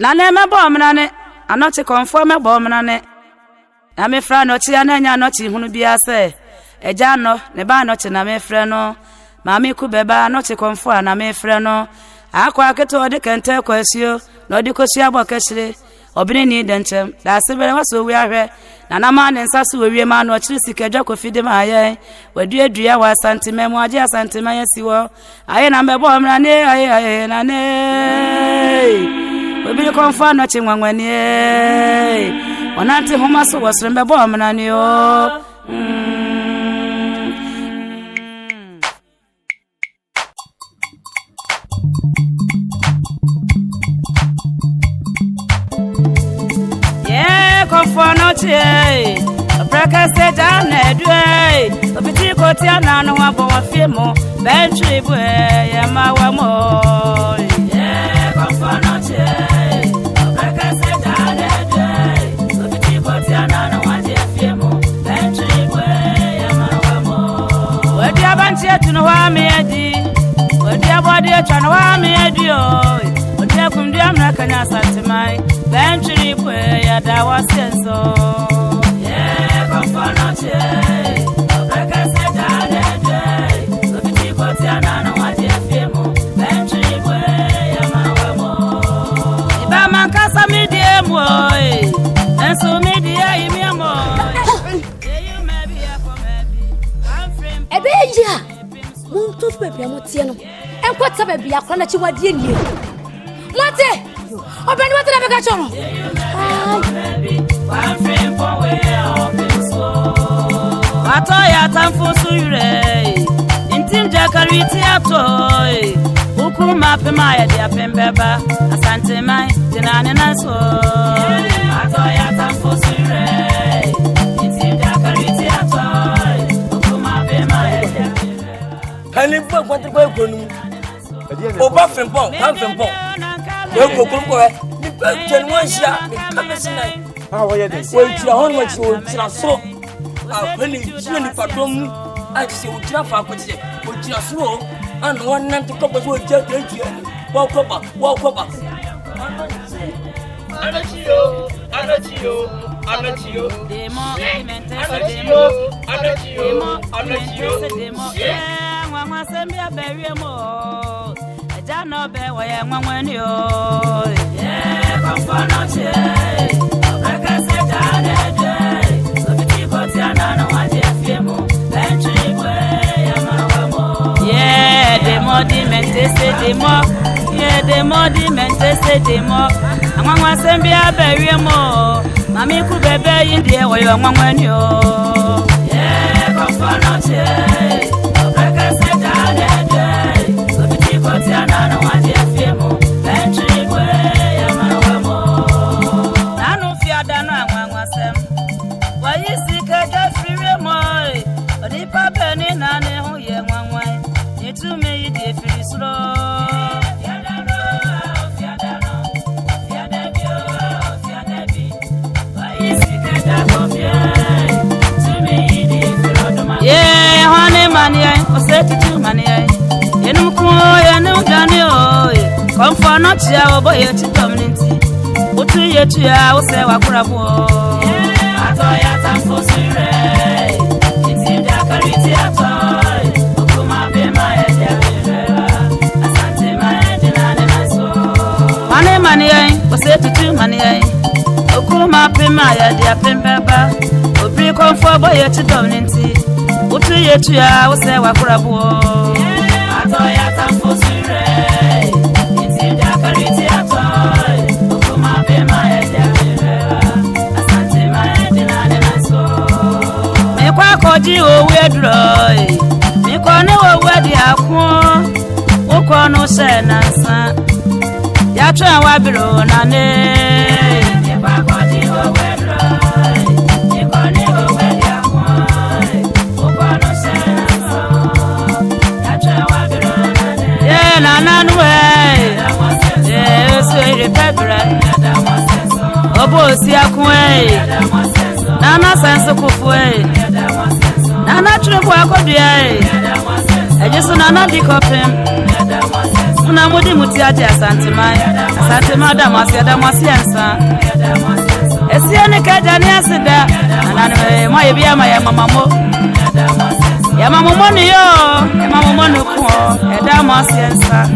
Nane me bomnane anoti conform me bomnane na me fra no chi ananya no chi hunu bia se eja no ne ba no chi na me fra no ma me ku beba no chi conform na me fra no akwa keto de kente kwasio no de kosia bokesire obine ni dentem da sebere waso wi ahwe na na ma ne nsa so wi ma no chi sikeja kofide ma aye wadu adua wa santime mu age santime yesiwo aye na me bomnane aye na ne we be confirm no chinwanwani onanti homa so wasrembe bo amnani o yeah confirm no che praka se jane due obiti ko ti ana no wa bo wa fie mo bentry bu ya ma wa mo yeah confirm no che no wa me adi odi abode atwa no wa me adi o odi akum di amna kanya santimai bentry po ya da wasenso yeah confirm che obeka se da de so biti ko ti ana no wa di afiemo bentry po ya ma wa mo iba man kasa mi di emo enso mi di ai mi amo you may be for maybe I'm frame ebeja Muntu pepe amotie no enkwata baby akwa na chiwadie nie Mate obeni wata na bega chono Ato ya tamfo suyure intim jakariti atoi ukuma pema ya dia pembeba asante mai tinane naso Ato ya tamfo suyure intim jakariti atoi ukuma pema ya dia Kani po kwante ko ekonu oba frempon kan frempon we ko ko ni pe jenwansia ni kamesina wo ye dey we tira hon ma chi o tira so when you ni padom a chi o tira fa ko chi o tira so an won nan to ko bo je je wa ko ba Anachio demo Mama sembia berie mo eja no be wo ye nwanwani o yeah confirm che obeka se jane de so biti ko ti ana no wa je fiemo bentry bo ya ma wa mo yeah demo di mente se demo yeah demo di mente se demo nwanwa sembia berie mo mami ku bebe yindie wo ye nwanwani o yeah confirm che yeah, honey, money, I said to money. Yenum ko yenum jani o come for not ya obo ye ti community otu ye tu ya o se wa kurabo ato ya tamfo sire iti da kariti ato okuma be ma ye ya asante ma ye na ne naso mane mane o se tutu mane okuma be ma ye dia pembeba obi come for obo ye ti community otu ye tu ya o se wa kurabo Atoya tamfo sire iti da kariti atoi okuma be ma eja asante ma edina ne naso me kwa koji owu edroi me ko ne owu adi akwo ukwo no se nansa ya twa wa biro na ne me kwa koji owu edroi me ko ne owu adi akwo ukwo no se nansa Nananwe so ire pebra obo si akwe nana sense kufwe nana trubu akodua ejisu nana dikopem na mudi mutiaje asantema damasi ansa esie ne kaja ne asida na mo ye bia ma ya mamamo ni yo ya mamamo no ko damasi ansa